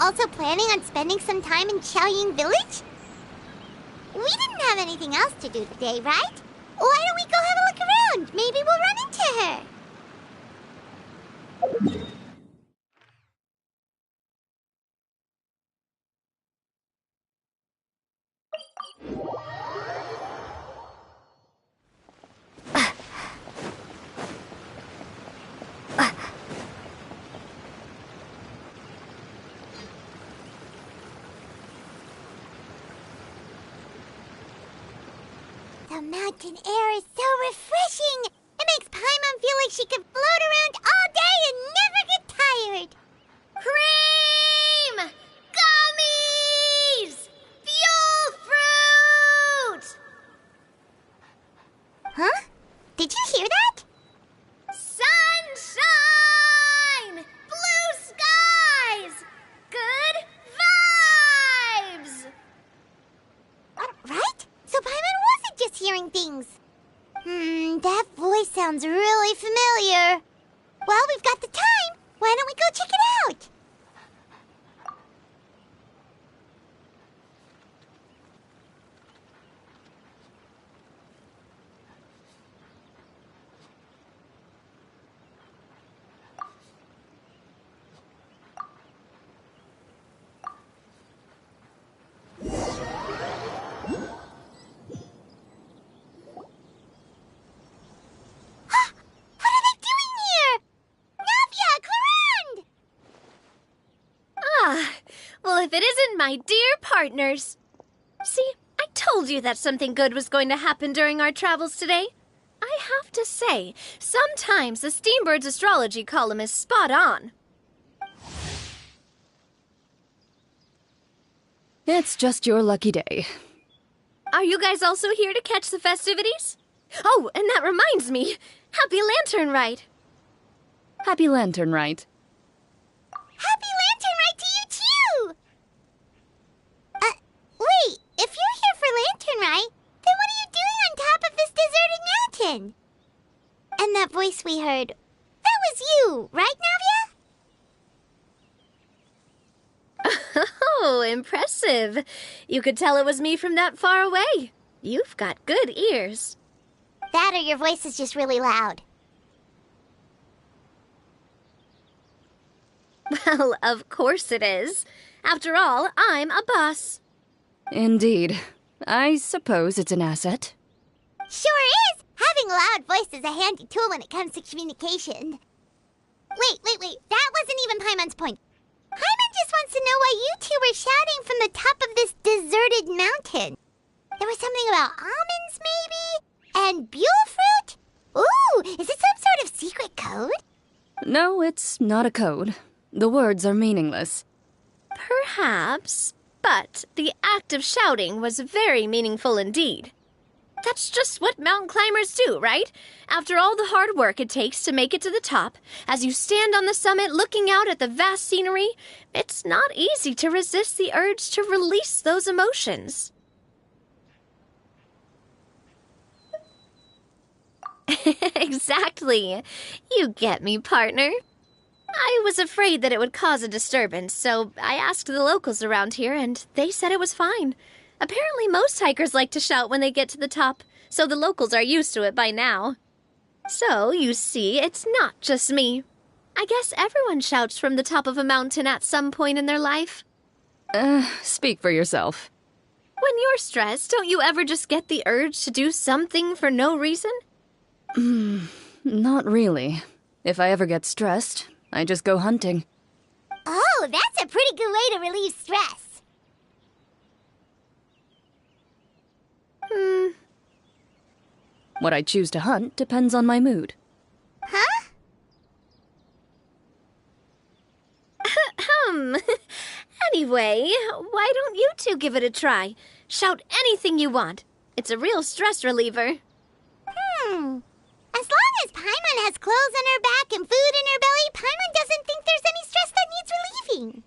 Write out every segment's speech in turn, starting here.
also planning on spending some time in Xiaoying Village? We didn't have anything else to do today, right? Why don't we go have a look around? Maybe we'll run into her. The mountain air is so refreshing! It makes Paimon feel like she could float around all day and never get tired! Cream! Gummies! Fuel fruit! Huh? Did you hear that? Sunshine! Blue skies! Good vibes! Right? So Paimon wasn't just hearing things. That voice sounds really familiar. Well, we've got the time. Why don't we go check it out? Well, if it isn't my dear partners. See, I told you that something good was going to happen during our travels today. I have to say, sometimes the Steambird's astrology column is spot on. It's just your lucky day. Are you guys also here to catch the festivities? Oh, and that reminds me. Happy Lantern Rite. Happy Lantern Rite. Happy Lantern Rite to you, too! Wait, if you're here for Lantern Rite, then what are you doing on top of this deserted mountain? And that voice we heard, that was you, right, Navia? Oh, impressive. You could tell it was me from that far away. You've got good ears. That or your voice is just really loud. Well, of course it is. After all, I'm a boss. Indeed. I suppose it's an asset. Sure is! Having a loud voice is a handy tool when it comes to communication. Wait. That wasn't even Paimon's point. Paimon just wants to know why you two were shouting from the top of this deserted mountain. There was something about almonds, maybe? And buell fruit? Ooh, is it some sort of secret code? No, it's not a code. The words are meaningless. Perhaps, but the act of shouting was very meaningful indeed. That's just what mountain climbers do, right? After all the hard work it takes to make it to the top, as you stand on the summit looking out at the vast scenery, it's not easy to resist the urge to release those emotions. Exactly. You get me, partner. I was afraid that it would cause a disturbance, so I asked the locals around here, and they said it was fine. Apparently most hikers like to shout when they get to the top, so the locals are used to it by now. So, you see, it's not just me. I guess everyone shouts from the top of a mountain at some point in their life. Speak for yourself. When you're stressed, don't you ever just get the urge to do something for no reason? Not really. If I ever get stressed, I just go hunting. Oh, that's a pretty good way to relieve stress. What I choose to hunt depends on my mood. Huh? Anyway, why don't you two give it a try? Shout anything you want. It's a real stress reliever. As long as Paimon has clothes on her back and food in her belly, Paimon doesn't think there's any stress that needs relieving.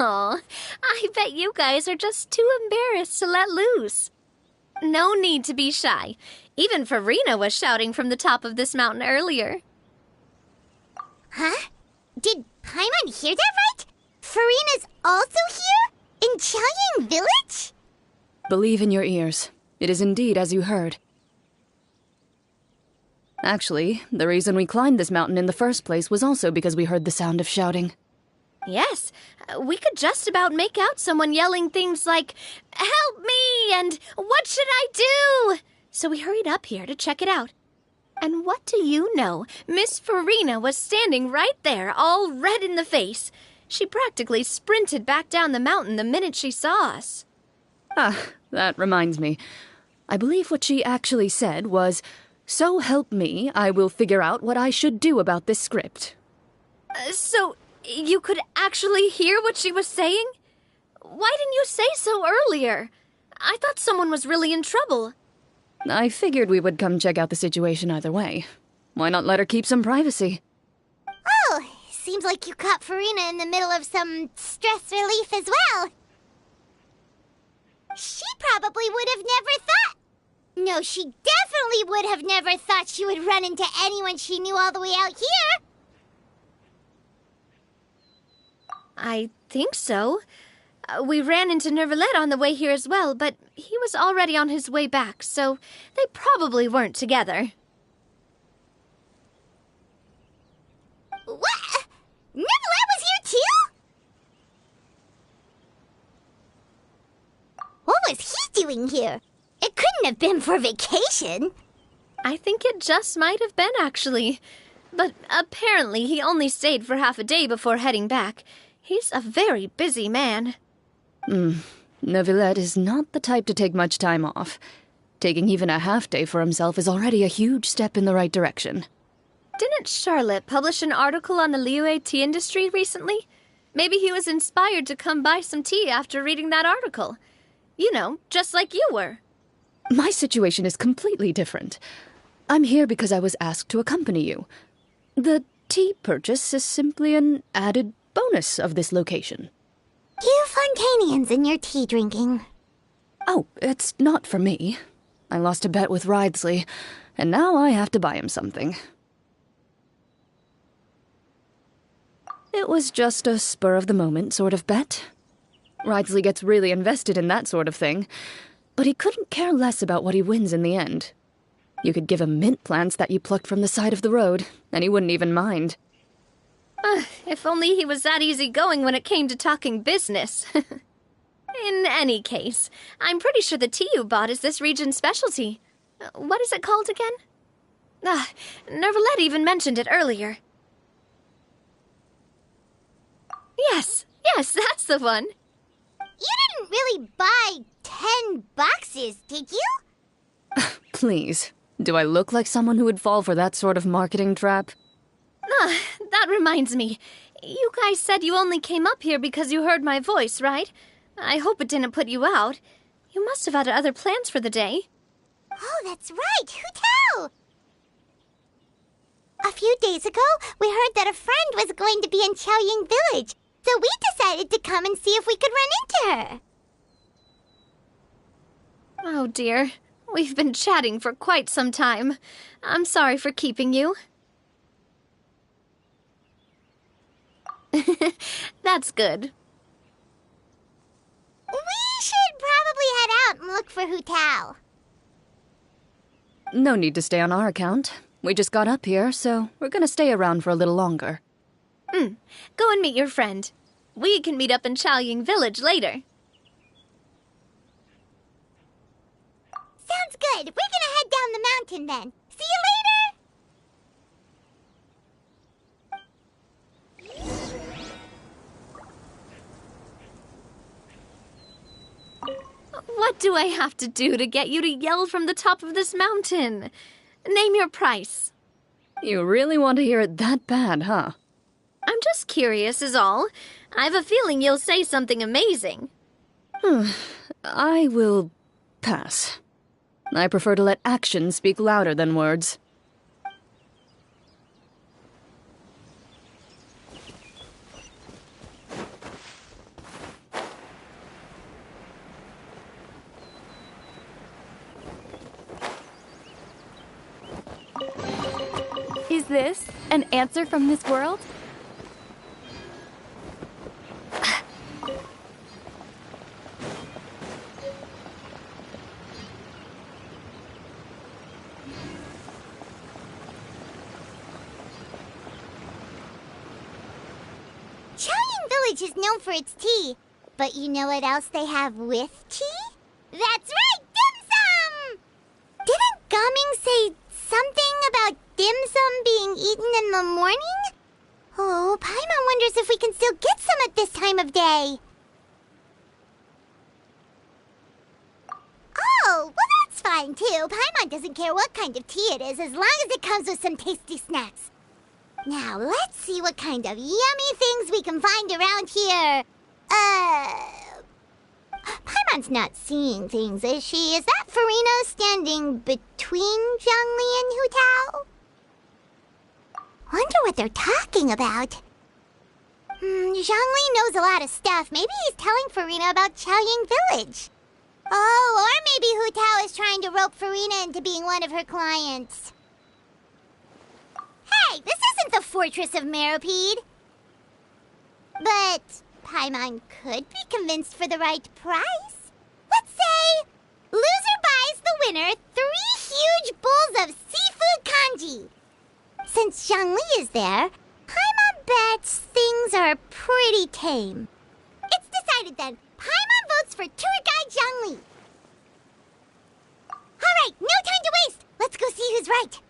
Oh, I bet you guys are just too embarrassed to let loose. No need to be shy. Even Farina was shouting from the top of this mountain earlier. Huh? Did Paimon hear that right? Farina's also here? In Chaoyang Village? Believe in your ears. It is indeed as you heard. Actually, the reason we climbed this mountain in the first place was also because we heard the sound of shouting. Yes, we could just about make out someone yelling things like, "Help me!" and "What should I do?" So we hurried up here to check it out. And what do you know? Miss Farina was standing right there, all red in the face. She practically sprinted back down the mountain the minute she saw us. Ah, that reminds me. I believe what she actually said was, "So help me, I will figure out what I should do about this script." So you could actually hear what she was saying? Why didn't you say so earlier? I thought someone was really in trouble. I figured we would come check out the situation either way. Why not let her keep some privacy? Oh, seems like you caught Farina in the middle of some stress relief as well. She probably would have never thought... No, she definitely would have never thought she would run into anyone she knew all the way out here. I think so. We ran into Nervalet on the way here as well, but he was already on his way back, so they probably weren't together. What? Nervalet was here too? What was he doing here? It couldn't have been for vacation. I think it just might have been, actually. But apparently he only stayed for half a day before heading back. He's a very busy man. Neuvillette is not the type to take much time off. Taking even a half day for himself is already a huge step in the right direction. Didn't Charlotte publish an article on the Liyue tea industry recently? Maybe he was inspired to come buy some tea after reading that article. You know, just like you were. My situation is completely different. I'm here because I was asked to accompany you. The tea purchase is simply an added bonus of this location. You Fontanians and your tea drinking. Oh, it's not for me. I lost a bet with Wriothesley, and now I have to buy him something. It was just a spur-of-the-moment sort of bet. Wriothesley gets really invested in that sort of thing, but he couldn't care less about what he wins in the end. You could give him mint plants that you plucked from the side of the road, and he wouldn't even mind. If only he was that easygoing when it came to talking business. In any case, I'm pretty sure the tea you bought is this region's specialty. What is it called again? Nervalet even mentioned it earlier. Yes, that's the one. You didn't really buy 10 boxes, did you? Please, do I look like someone who would fall for that sort of marketing trap? That reminds me. You guys said you only came up here because you heard my voice, right? I hope it didn't put you out. You must have had other plans for the day. Oh, that's right. Who tell? A few days ago, we heard that a friend was going to be in Chaoyang Village, so we decided to come and see if we could run into her. Oh dear. We've been chatting for quite some time. I'm sorry for keeping you. That's good. We should probably head out and look for Hu Tao. No need to stay on our account. We just got up here, so we're gonna stay around for a little longer. Go and meet your friend. We can meet up in Chaoyang Village later. Sounds good. We're gonna head down the mountain then. See you later! What do I have to do to get you to yell from the top of this mountain? Name your price. You really want to hear it that bad, huh? I'm just curious is all. I have a feeling you'll say something amazing. I will pass. I prefer to let actions speak louder than words. Is this an answer from this world? Village is known for its tea. But you know what else they have with tea? That's right, dim sum! Didn't Gaming say something about dim sum being eaten in the morning? Oh, Paimon wonders if we can still get some at this time of day. Oh, well that's fine too. Paimon doesn't care what kind of tea it is as long as it comes with some tasty snacks. Now, let's see what kind of yummy things we can find around here. Paimon's not seeing things, is she? Is that Farina standing between Zhongli and Hu Tao? Wonder what they're talking about. Zhongli knows a lot of stuff. Maybe he's telling Farina about Chaoying Village. Oh, or maybe Hu Tao is trying to rope Farina into being one of her clients. Hey, this isn't the Fortress of Meropide. But Paimon could be convinced for the right price. Let's say loser buys the winner 3 huge bowls of seafood kanji. Since Zhongli is there, Paimon bets things are pretty tame. It's decided then. Paimon votes for tour guide Zhongli. All right, no time to waste. Let's go see who's right.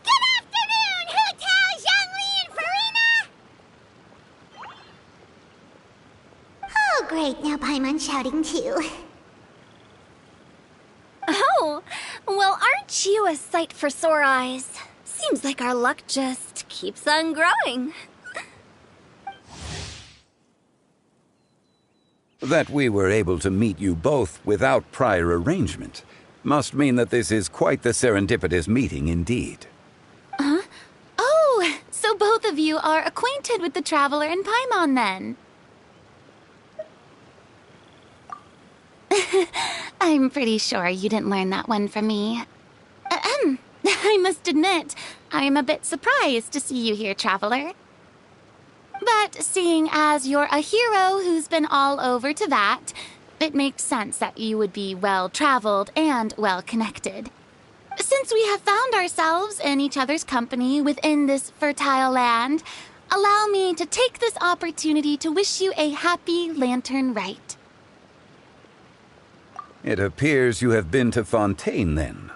Good afternoon, Hu Tao, Zhongli, and Farina. Oh, great. Now Paimon's shouting too. Oh, well, aren't you a sight for sore eyes? Seems like our luck just keeps on growing. That we were able to meet you both without prior arrangement must mean that this is quite the serendipitous meeting indeed. Huh? Oh, so both of you are acquainted with the Traveler and Paimon then? I'm pretty sure you didn't learn that one from me. I must admit, I'm a bit surprised to see you here, Traveler. But seeing as you're a hero who's been all over Teyvat, it makes sense that you would be well-traveled and well-connected. Since we have found ourselves in each other's company within this fertile land, allow me to take this opportunity to wish you a happy Lantern Rite. It appears you have been to Fontaine, then.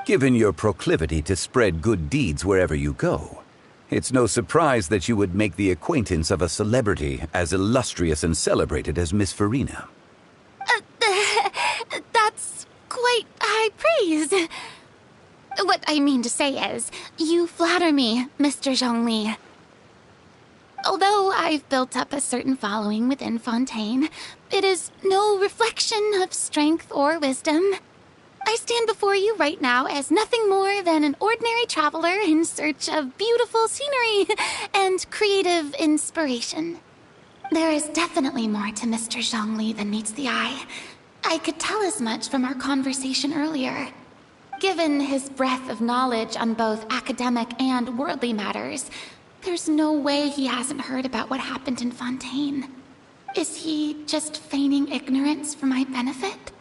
Given your proclivity to spread good deeds wherever you go, it's no surprise that you would make the acquaintance of a celebrity as illustrious and celebrated as Miss Farina. That's quite high praise. What I mean to say is, you flatter me, Mr. Zhongli. Although I've built up a certain following within Fontaine, it is no reflection of strength or wisdom. I stand before you right now as nothing more than an ordinary traveler in search of beautiful scenery and creative inspiration. There is definitely more to Mr. Zhongli than meets the eye. I could tell as much from our conversation earlier. Given his breadth of knowledge on both academic and worldly matters, there's no way he hasn't heard about what happened in Fontaine. Is he just feigning ignorance for my benefit?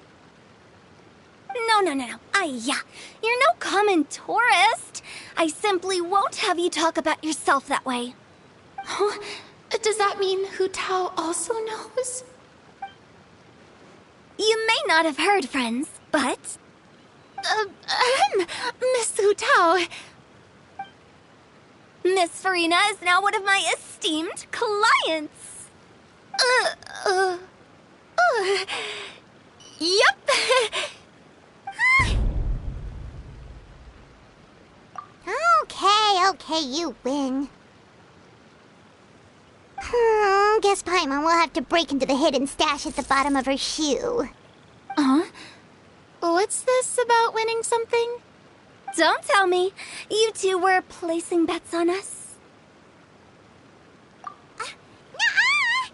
No. You're no common tourist. I simply won't have you talk about yourself that way. Oh, does that mean Hu Tao also knows? You may not have heard, friends, but... Miss Hu Tao... Miss Farina is now one of my esteemed clients. Yep. Okay, you win. Guess Paimon will have to break into the hidden stash at the bottom of her shoe. Huh? What's this about winning something? Don't tell me. You two were placing bets on us. Nuh-uh!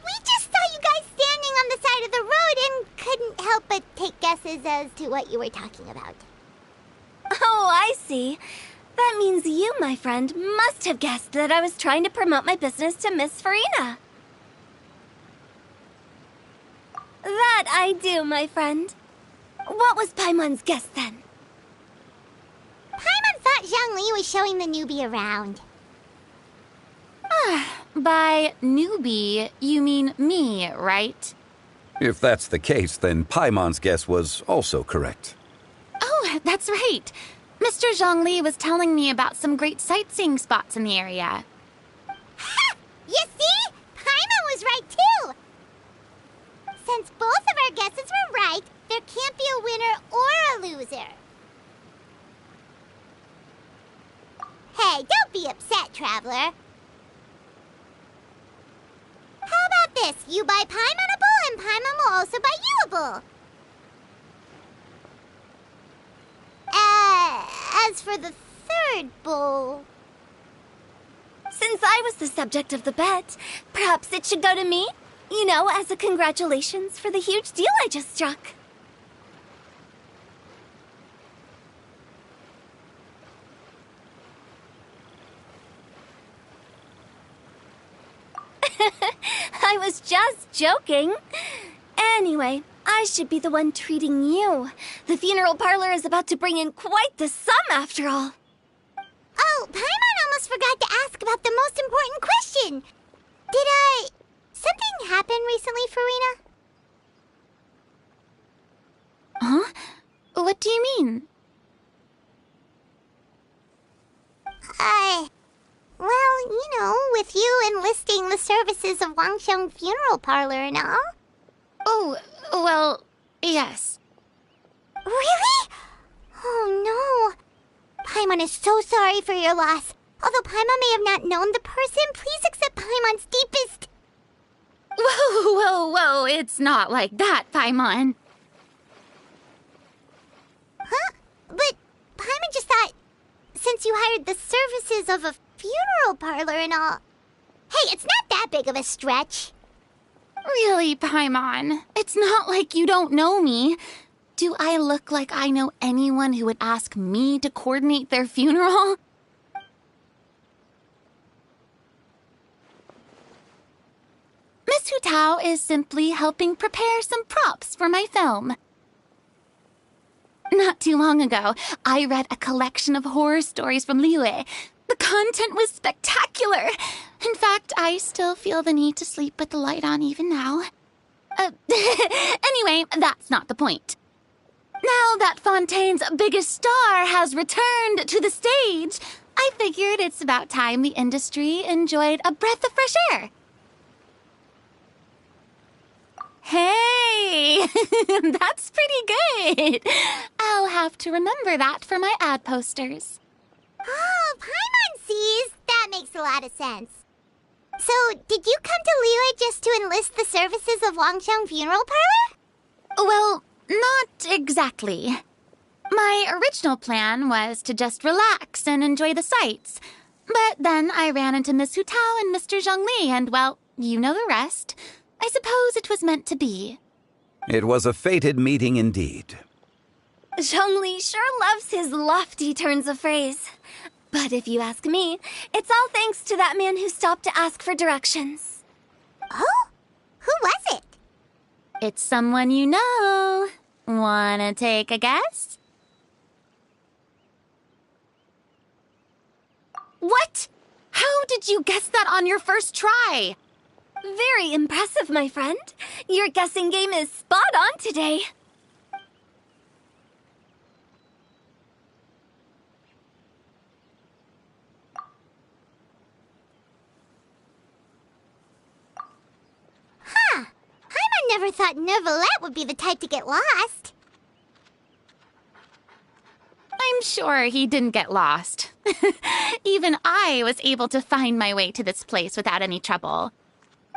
We just saw you guys standing on the side of the road and couldn't help but take guesses as to what you were talking about. Oh, I see. That means you, my friend, must have guessed that I was trying to promote my business to Miss Farina. That I do, my friend. What was Paimon's guess then? Paimon thought Zhongli was showing the newbie around. By newbie, you mean me, right? If that's the case, then Paimon's guess was also correct. Oh, that's right. Mr. Zhongli was telling me about some great sightseeing spots in the area. Ha! You see? Paimon was right too! Since both of our guesses were right, there can't be a winner or a loser. Hey, don't be upset, Traveler. How about this? You buy Paimon a bowl, and Paimon will also buy you a bowl. As for the third bowl... Since I was the subject of the bet, perhaps it should go to me? You know, as a congratulations for the huge deal I just struck. I was just joking. Anyway, I should be the one treating you. The funeral parlor is about to bring in quite the sum after all. Oh, Paimon almost forgot to ask about the most important question. Something happen recently, Farina? Huh? What do you mean? Well, you know, with you enlisting the services of Wangsheng Funeral Parlor and all. Oh, well, yes. Really? Oh, no. Paimon is so sorry for your loss. Although Paimon may have not known the person, please accept Paimon's deepest... Whoa, it's not like that, Paimon. Huh? But Paimon just thought, since you hired the services of a funeral parlor and all... Hey, it's not that big of a stretch. Really, Paimon? It's not like you don't know me. Do I look like I know anyone who would ask me to coordinate their funeral? Miss Hu Tao is simply helping prepare some props for my film. Not too long ago, I read a collection of horror stories from Liyue. The content was spectacular. In fact, I still feel the need to sleep with the light on even now. Anyway, that's not the point. Now that Fontaine's biggest star has returned to the stage, I figured it's about time the industry enjoyed a breath of fresh air. Hey, that's pretty good. I'll have to remember that for my ad posters. Oh, Paimon sees. That makes a lot of sense. So, did you come to Liyue just to enlist the services of Wangsheng Funeral Parlor? Well, not exactly. My original plan was to just relax and enjoy the sights. But then I ran into Miss Hu Tao and Mr. Zhongli, and, well, you know the rest. I suppose it was meant to be. It was a fated meeting indeed. Zhongli sure loves his lofty turns of phrase. But if you ask me, it's all thanks to that man who stopped to ask for directions. Oh? Who was it? It's someone you know. Wanna take a guess? What? How did you guess that on your first try? Very impressive, my friend. Your guessing game is spot on today. Huh. Paimon never thought Neuvillette would be the type to get lost. I'm sure he didn't get lost. Even I was able to find my way to this place without any trouble.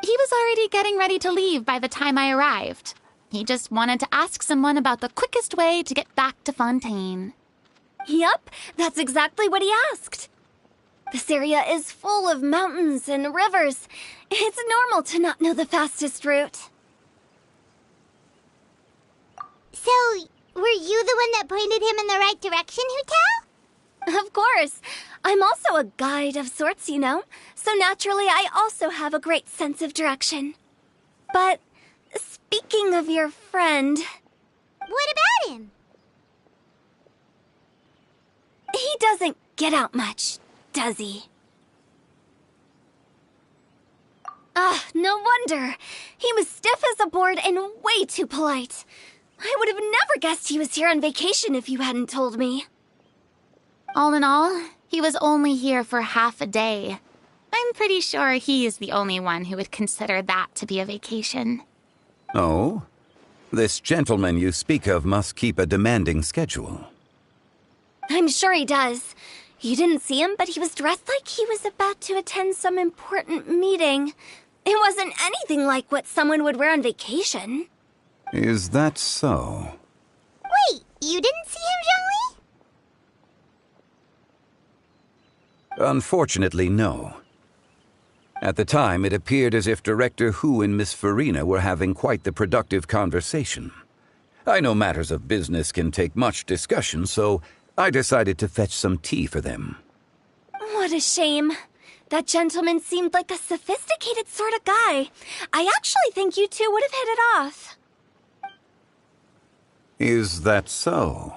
He was already getting ready to leave by the time I arrived. He just wanted to ask someone about the quickest way to get back to Fontaine. Yup, that's exactly what he asked. This area is full of mountains and rivers. It's normal to not know the fastest route. So, were you the one that pointed him in the right direction, Hu Tao? Of course. I'm also a guide of sorts, you know. So naturally, I also have a great sense of direction. But speaking of your friend... What about him? He doesn't get out much, does he? No wonder. He was stiff as a board and way too polite. I would have never guessed he was here on vacation if you hadn't told me. All in all, he was only here for half a day. I'm pretty sure he is the only one who would consider that to be a vacation. Oh? This gentleman you speak of must keep a demanding schedule. I'm sure he does. You didn't see him, but he was dressed like he was about to attend some important meeting. It wasn't anything like what someone would wear on vacation. Is that so? Wait, you didn't see him, Zhongli? Unfortunately, no. At the time, it appeared as if Director Hu and Miss Farina were having quite the productive conversation. I know matters of business can take much discussion, so I decided to fetch some tea for them. What a shame. That gentleman seemed like a sophisticated sort of guy. I actually think you two would have hit it off. Is that so?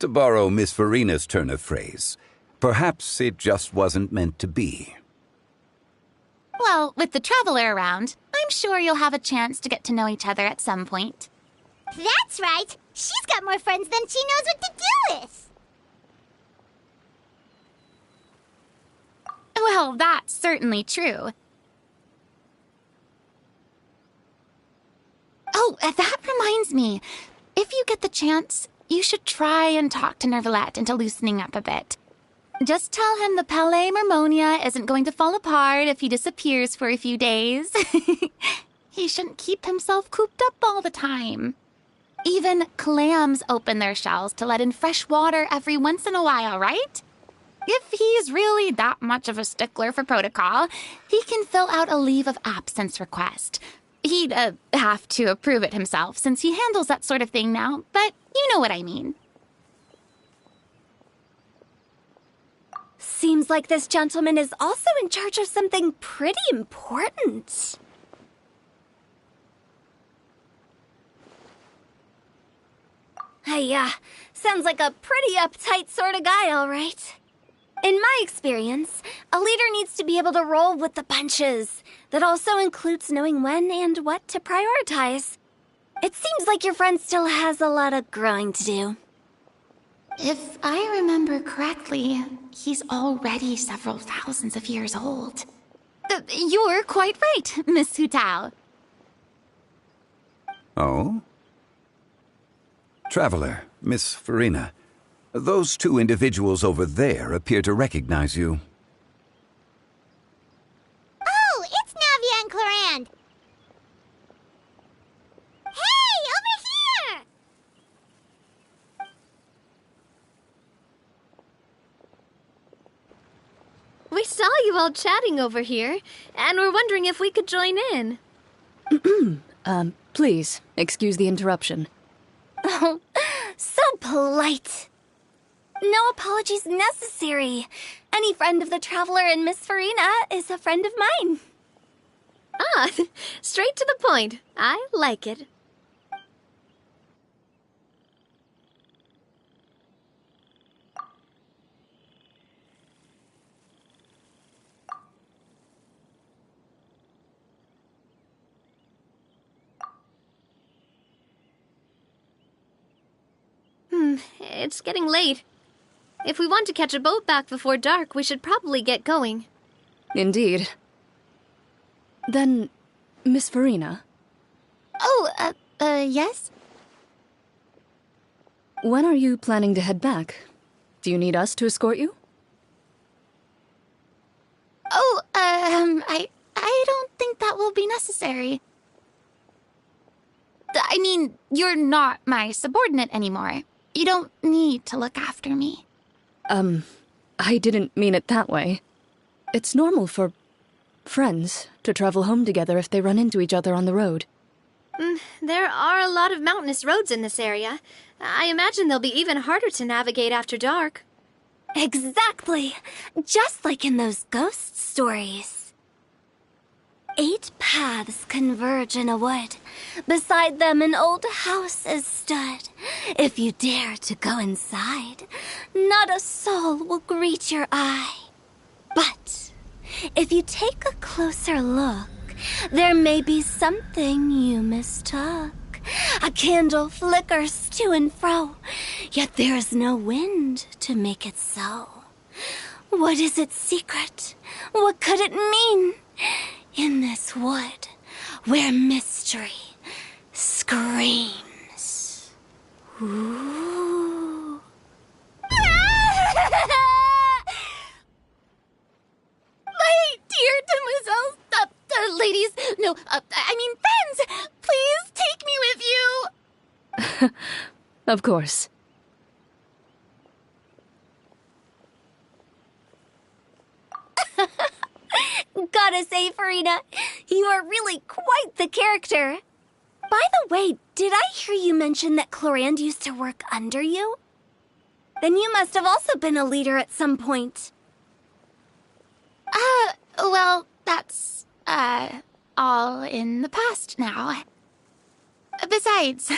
To borrow Miss Farina's turn of phrase, perhaps it just wasn't meant to be. Well, with the Traveler around, I'm sure you'll have a chance to get to know each other at some point. That's right. She's got more friends than she knows what to do with. Well, that's certainly true. Oh, that reminds me. If you get the chance, you should try and talk to Nervalette into loosening up a bit. Just tell him the Palais Mermonia isn't going to fall apart if he disappears for a few days. He shouldn't keep himself cooped up all the time. Even clams open their shells to let in fresh water every once in a while, right? If he's really that much of a stickler for protocol, he can fill out a leave of absence request. He'd have to approve it himself since he handles that sort of thing now, but you know what I mean. Seems like this gentleman is also in charge of something pretty important. Hey, sounds like a pretty uptight sort of guy, all right. In my experience, a leader needs to be able to roll with the punches. That also includes knowing when and what to prioritize. It seems like your friend still has a lot of growing to do. If I remember correctly, he's already several thousands of years old. You're quite right, Miss Hu Tao. Oh? Traveler, Miss Farina, those two individuals over there appear to recognize you. Oh, it's Navia and Clarand. Hey, over here! We saw you all chatting over here, and we're wondering if we could join in. Please, excuse the interruption. Oh, so polite. No apologies necessary. Any friend of the Traveler and Miss Farina is a friend of mine. Ah, straight to the point. I like it. It's getting late. If we want to catch a boat back before dark, we should probably get going. Indeed. Then, Miss Farina, Oh, yes? when are you planning to head back? Do you need us to escort you? Oh, I don't think that will be necessary. I mean, you're not my subordinate anymore. You don't need to look after me. I didn't mean it that way. It's normal for friends to travel home together if they run into each other on the road. There are a lot of mountainous roads in this area. I imagine they'll be even harder to navigate after dark. Exactly! Just like in those ghost stories. 8 paths converge in a wood. Beside them an old house is stood. If you dare to go inside, not a soul will greet your eye. But if you take a closer look, there may be something you mistook. A candle flickers to and fro, yet there is no wind to make it so. What is its secret? What could it mean? In this wood, where mystery screams. Ooh. My dear demoiselles, ladies, no, I mean friends, please take me with you. Of course. Gotta say, Farina, you are really quite the character. By the way, did I hear you mention that Clorand used to work under you? Then you must have also been a leader at some point. Well, that's, all in the past now. Besides,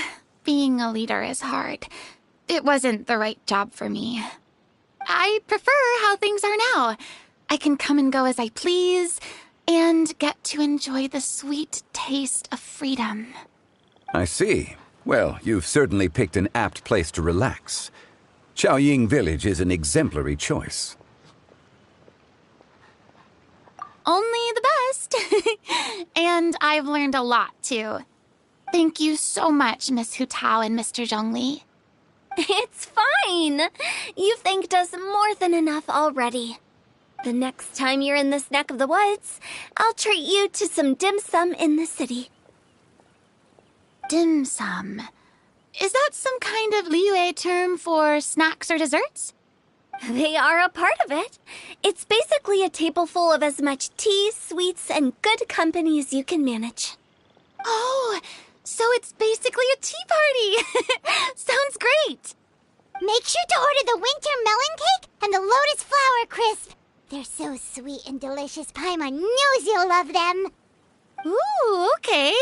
being a leader is hard. It wasn't the right job for me. I prefer how things are now. I can come and go as I please, and get to enjoy the sweet taste of freedom. I see. Well, you've certainly picked an apt place to relax. Xiaoying Village is an exemplary choice. Only the best. And I've learned a lot, too. Thank you so much, Miss Hu Tao and Mr. Zhongli. It's fine. You've thanked us more than enough already. The next time you're in this neck of the woods, I'll treat you to some dim sum in the city. Dim sum. Is that some kind of Liyue term for snacks or desserts? They are a part of it. It's basically a table full of as much tea, sweets, and good company as you can manage. Oh, so it's basically a tea party. Sounds great. Make sure to order the winter melon cake and the lotus flower crisp. They're so sweet and delicious. Paimon knows you'll love them. Ooh, okay.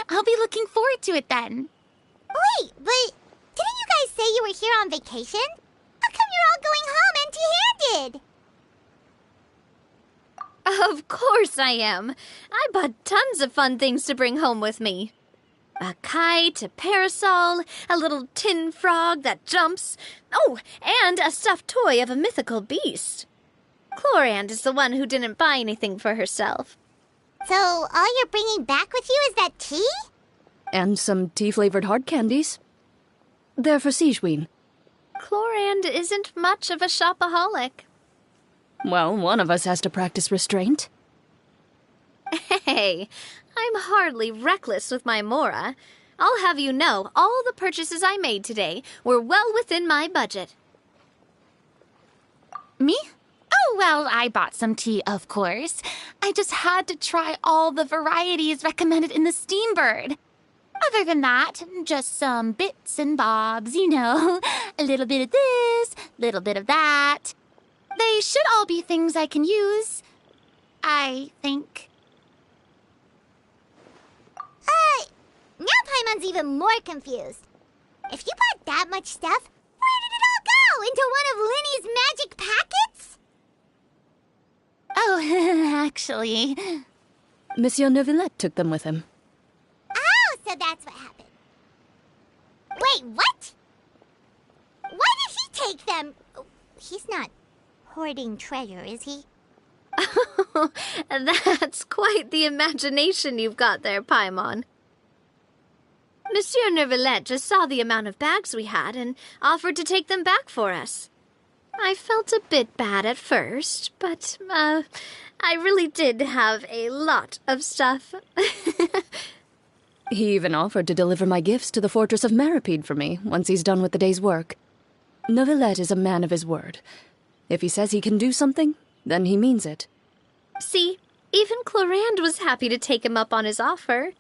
I'll be looking forward to it then. Wait, but didn't you guys say you were here on vacation? How come you're all going home empty-handed? Of course I am. I bought tons of fun things to bring home with me. A kite, a parasol, a little tin frog that jumps. Oh, and a stuffed toy of a mythical beast. Clorand is the one who didn't buy anything for herself. So all you're bringing back with you is that tea? And some tea-flavored hard candies. They're for Sigewin. Clorand isn't much of a shopaholic. Well, one of us has to practice restraint. Hey, I'm hardly reckless with my Mora. I'll have you know, all the purchases I made today were well within my budget. Me? Oh, well, I bought some tea, of course. I just had to try all the varieties recommended in the Steambird. Other than that, just some bits and bobs, you know. A little bit of this, little bit of that. They should all be things I can use, I think. Now Paimon's even more confused. If you bought that much stuff, where did it all go? Into one of Linny's magic packets? Oh, actually... Monsieur Neuvillette took them with him. Oh, so that's what happened. Wait, what? Why did he take them? He's not hoarding treasure, is he? That's quite the imagination you've got there, Paimon. Monsieur Neuvillette just saw the amount of bags we had and offered to take them back for us. I felt a bit bad at first, but, I really did have a lot of stuff. He even offered to deliver my gifts to the Fortress of Maripede for me once he's done with the day's work. Neuvillette is a man of his word. If he says he can do something, then he means it. See, even Clorand was happy to take him up on his offer.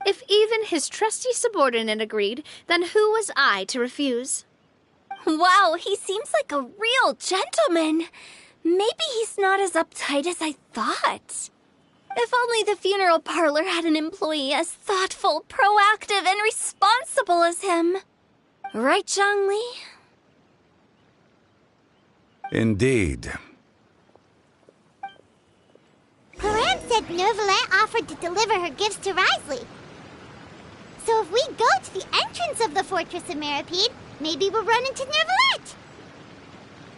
If even his trusty subordinate agreed, then who was I to refuse? Wow, he seems like a real gentleman. Maybe he's not as uptight as I thought. If only the funeral parlor had an employee as thoughtful, proactive, and responsible as him. Right, Zhongli? Indeed. Corinne said Nervalet offered to deliver her gifts to Risley. So if we go to the entrance of the Fortress of Meripede, maybe we'll run into Nervalet.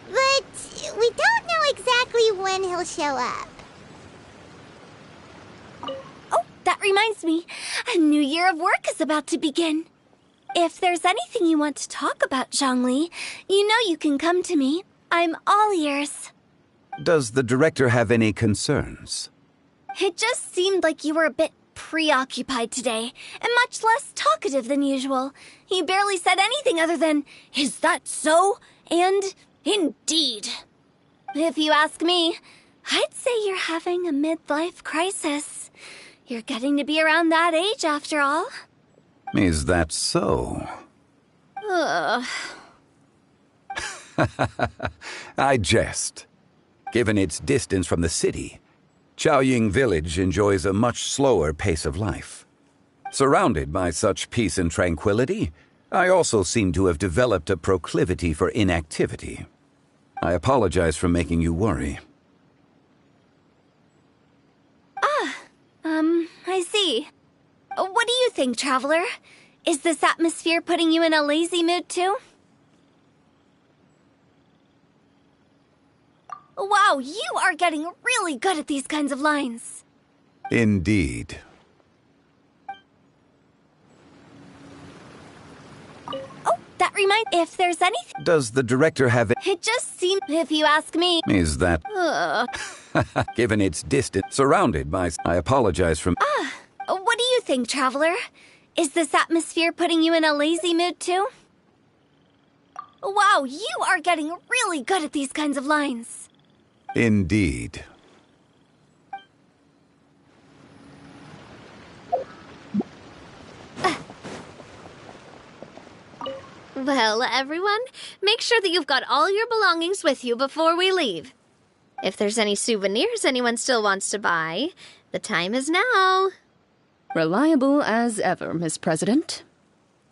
But we don't know exactly when he'll show up. Oh, that reminds me. A new year of work is about to begin. If there's anything you want to talk about, Zhongli, you know you can come to me. I'm all ears. Does the director have any concerns? It just seemed like you were a bit preoccupied today, and much less talkative than usual. You barely said anything other than, "Is that so?" and "Indeed." If you ask me, I'd say you're having a midlife crisis. You're getting to be around that age after all. Is that so? Ugh. I jest. Given its distance from the city, Chaoying Village enjoys a much slower pace of life. Surrounded by such peace and tranquility, I also seem to have developed a proclivity for inactivity. I apologize for making you worry. I see. What do you think, Traveler? Is this atmosphere putting you in a lazy mood too? Wow, you are getting really good at these kinds of lines. Indeed. Oh, that reminds... If there's anything... Does the director have... It just seems... If you ask me... Is that... Ugh. Given its distance, surrounded by... I apologize for... What do you think, Traveler? Is this atmosphere putting you in a lazy mood too? Wow, you are getting really good at these kinds of lines. Indeed. Well, everyone, make sure that you've got all your belongings with you before we leave. If there's any souvenirs anyone still wants to buy, the time is now. Reliable as ever, Miss President.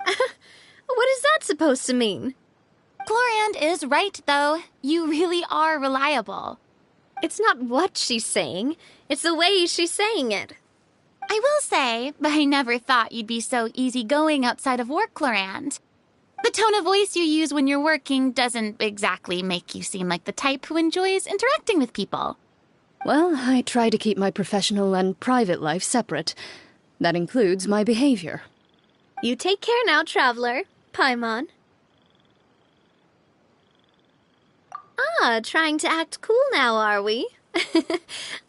What is that supposed to mean? Clorand is right, though. You really are reliable. It's not what she's saying, it's the way she's saying it. I will say, but I never thought you'd be so easygoing outside of work, Clorand. The tone of voice you use when you're working doesn't exactly make you seem like the type who enjoys interacting with people. Well, I try to keep my professional and private life separate. That includes my behavior. You take care now, Traveler. Paimon. Trying to act cool now, are we?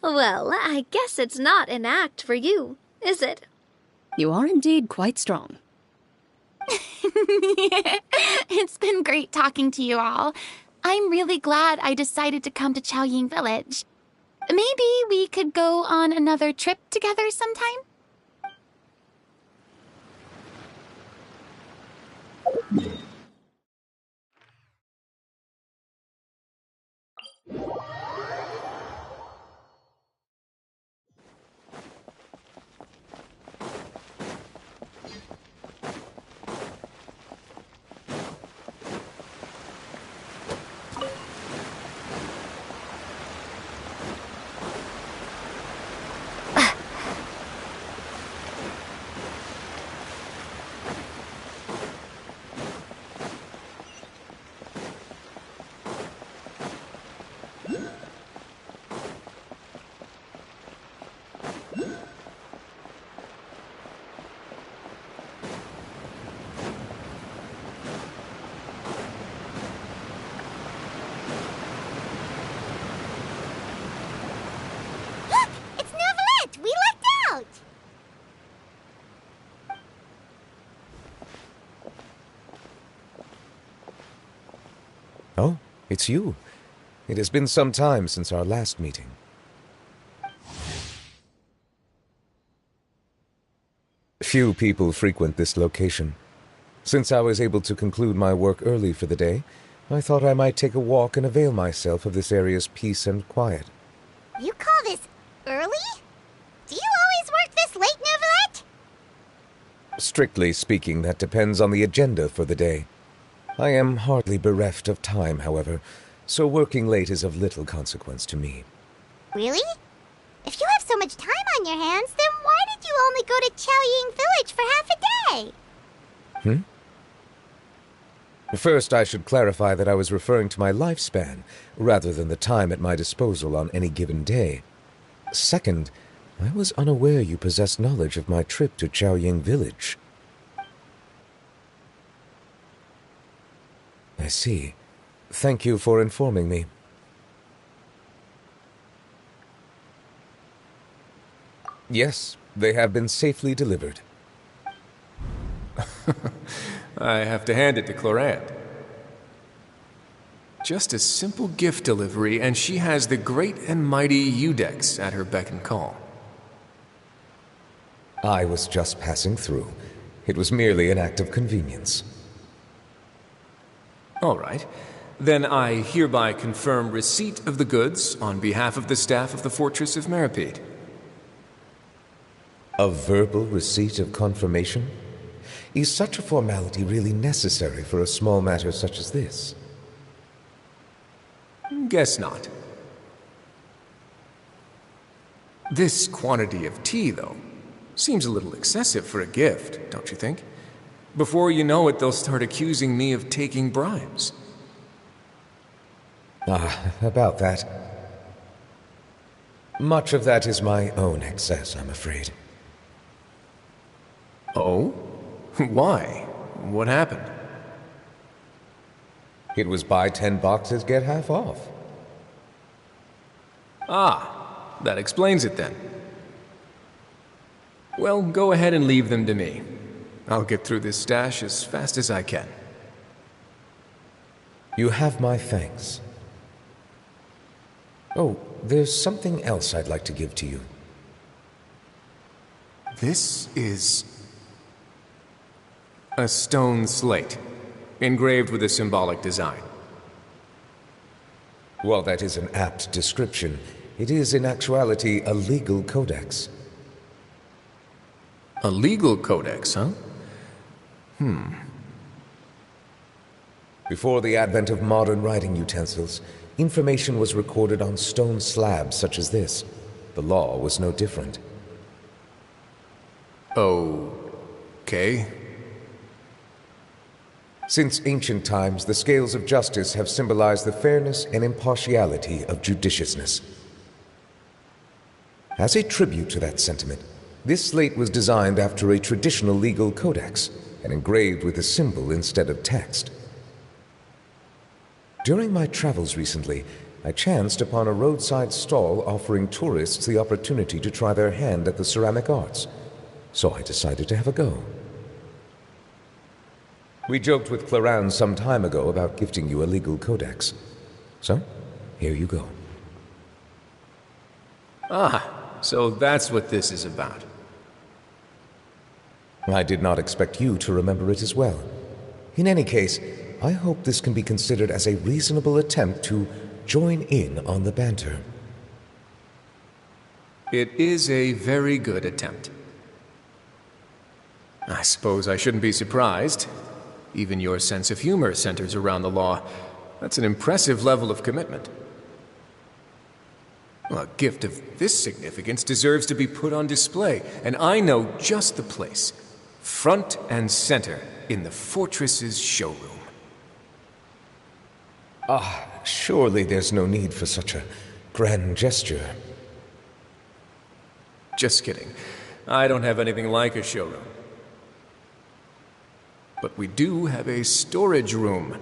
Well, I guess it's not an act for you, is it? You are indeed quite strong. It's been great talking to you all. I'm really glad I decided to come to Chaoying Village. Maybe we could go on another trip together sometime? Look! It's Nervalet! We lucked out! Oh, it's you. It has been some time since our last meeting. Few people frequent this location. Since I was able to conclude my work early for the day, I thought I might take a walk and avail myself of this area's peace and quiet. You call this early? Do you always work this late, Neuvillette? Strictly speaking, that depends on the agenda for the day. I am hardly bereft of time, however, so working late is of little consequence to me. Really? If you have so much time on your hands, then why did you only go to Chaoying Village for half a day? First, I should clarify that I was referring to my lifespan, rather than the time at my disposal on any given day. Second, I was unaware you possessed knowledge of my trip to Chaoying Village. I see. Thank you for informing me. Yes, they have been safely delivered. I have to hand it to Clorant. Just a simple gift delivery, and she has the great and mighty Udex at her beck and call. I was just passing through. It was merely an act of convenience. All right. Then I hereby confirm receipt of the goods on behalf of the staff of the Fortress of Meripede. A verbal receipt of confirmation? Is such a formality really necessary for a small matter such as this? Guess not. This quantity of tea, though, seems a little excessive for a gift, don't you think? Before you know it, they'll start accusing me of taking bribes. About that. Much of that is my own excess, I'm afraid. Oh? Why? What happened? It was buy 10 boxes, get half off. Ah, that explains it then. Well, go ahead and leave them to me. I'll get through this stash as fast as I can. You have my thanks. Oh, there's something else I'd like to give to you. This is a stone slate, engraved with a symbolic design. While that is an apt description, it is in actuality a legal codex. A legal codex, huh? Before the advent of modern writing utensils, information was recorded on stone slabs such as this. The law was no different. Okay. Since ancient times, the scales of justice have symbolized the fairness and impartiality of judiciousness. As a tribute to that sentiment, this slate was designed after a traditional legal codex and engraved with a symbol instead of text. During my travels recently, I chanced upon a roadside stall offering tourists the opportunity to try their hand at the ceramic arts, so I decided to have a go. We joked with Clorant some time ago about gifting you a legal codex. So, here you go. So that's what this is about. I did not expect you to remember it as well. In any case, I hope this can be considered as a reasonable attempt to join in on the banter. It is a very good attempt. I suppose I shouldn't be surprised. Even your sense of humor centers around the law. That's an impressive level of commitment. A gift of this significance deserves to be put on display, and I know just the place. Front and center in the Fortress's showroom. Surely there's no need for such a grand gesture. Just kidding. I don't have anything like a showroom. But we do have a storage room.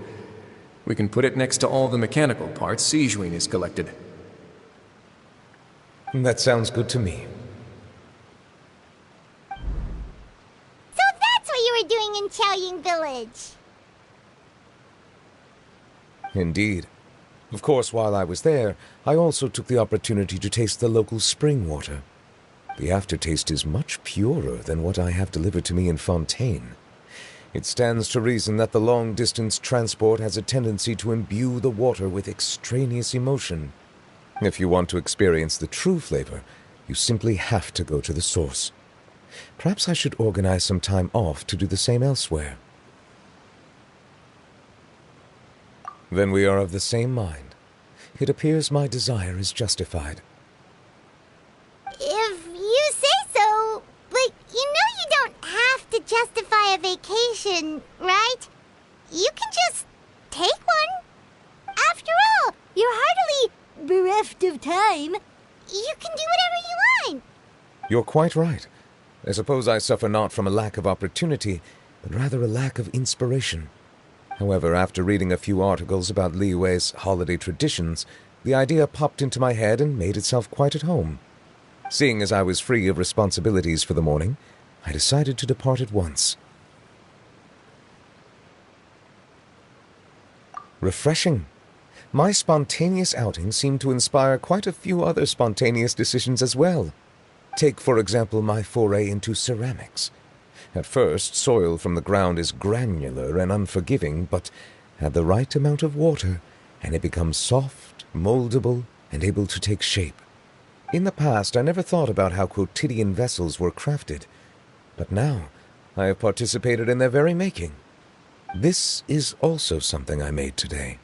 We can put it next to all the mechanical parts Sijuin has collected. That sounds good to me. So that's what you were doing in Chaoying Village. Indeed. Of course, while I was there, I also took the opportunity to taste the local spring water. The aftertaste is much purer than what I have delivered to me in Fontaine. It stands to reason that the long-distance transport has a tendency to imbue the water with extraneous emotion. If you want to experience the true flavor, you simply have to go to the source. Perhaps I should organize some time off to do the same elsewhere. Then we are of the same mind. It appears my desire is justified. If you say so, but you know you don't have to justify a vacation, right? You can just take one. After all, you're hardly bereft of time. You can do whatever you want. You're quite right. I suppose I suffer not from a lack of opportunity, but rather a lack of inspiration. However, after reading a few articles about Liyue's holiday traditions, the idea popped into my head and made itself quite at home. Seeing as I was free of responsibilities for the morning, I decided to depart at once. Refreshing. My spontaneous outing seemed to inspire quite a few other spontaneous decisions as well. Take, for example, my foray into ceramics. At first, soil from the ground is granular and unforgiving, but add the right amount of water, and it becomes soft, moldable, and able to take shape. In the past, I never thought about how quotidian vessels were crafted, but now I have participated in their very making. This is also something I made today.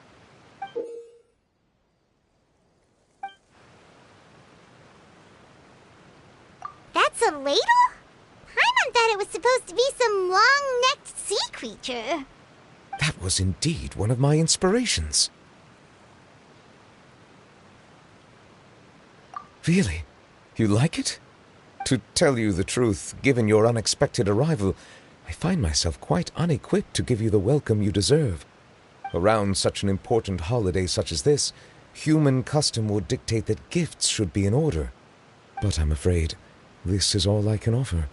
That's a ladle? Paimon thought it was supposed to be some long-necked sea creature. That was indeed one of my inspirations. Really? You like it? To tell you the truth, given your unexpected arrival, I find myself quite unequipped to give you the welcome you deserve. Around such an important holiday such as this, human custom would dictate that gifts should be in order. But I'm afraid this is all I can offer.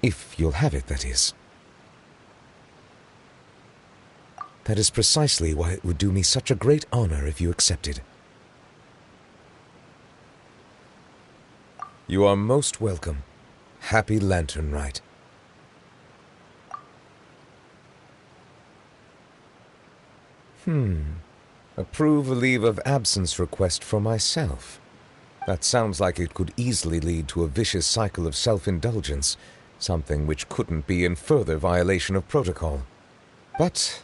If you'll have it, that is. That is precisely why it would do me such a great honor if you accepted. You are most welcome. Happy Lantern Rite. Approve a leave of absence request for myself. That sounds like it could easily lead to a vicious cycle of self-indulgence, something which couldn't be in further violation of protocol. But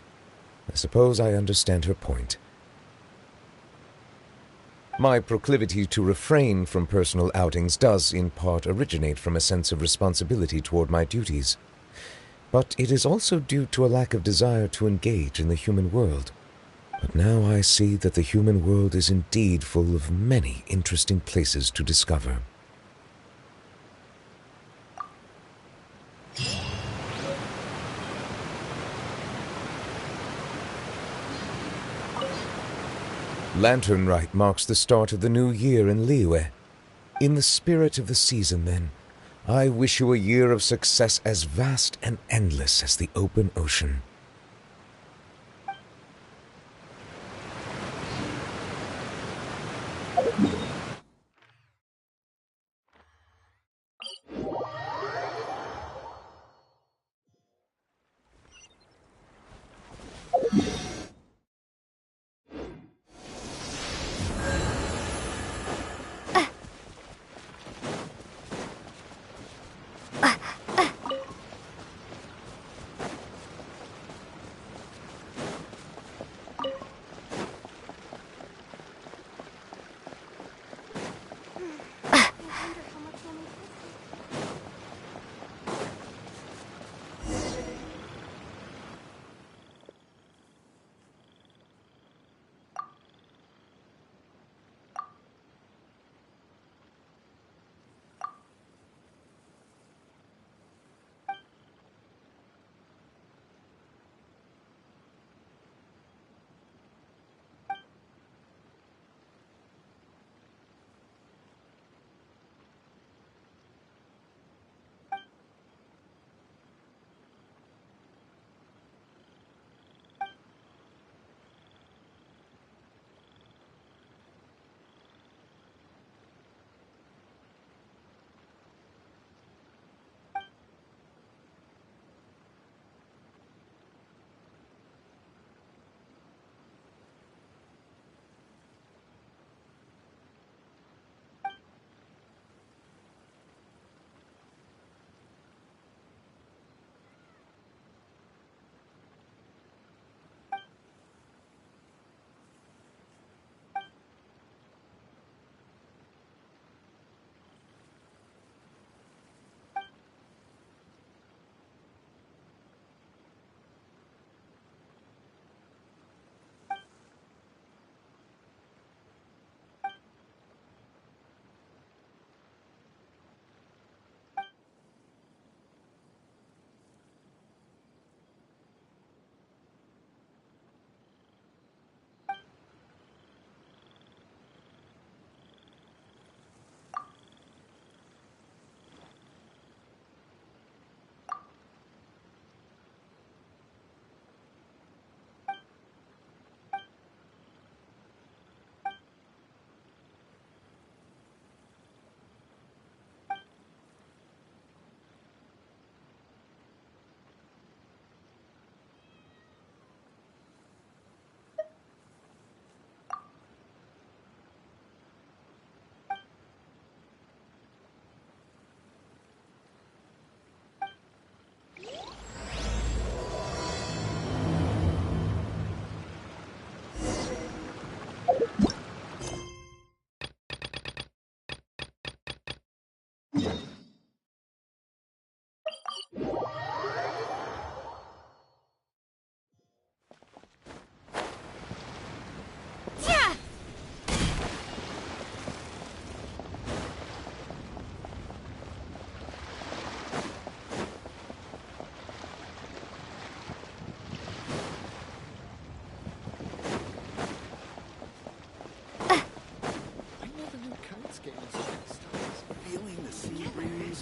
I suppose I understand her point. My proclivity to refrain from personal outings does, in part, originate from a sense of responsibility toward my duties. But it is also due to a lack of desire to engage in the human world. But now I see that the human world is indeed full of many interesting places to discover. Lantern Rite marks the start of the new year in Liyue. In the spirit of the season, then, I wish you a year of success as vast and endless as the open ocean.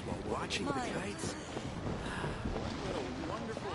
while watching the kites. What a wonderful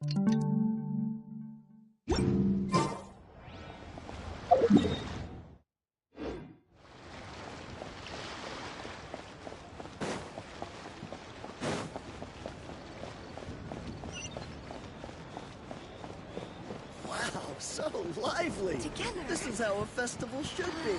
Wow, so lively. Together. This is how a festival should be.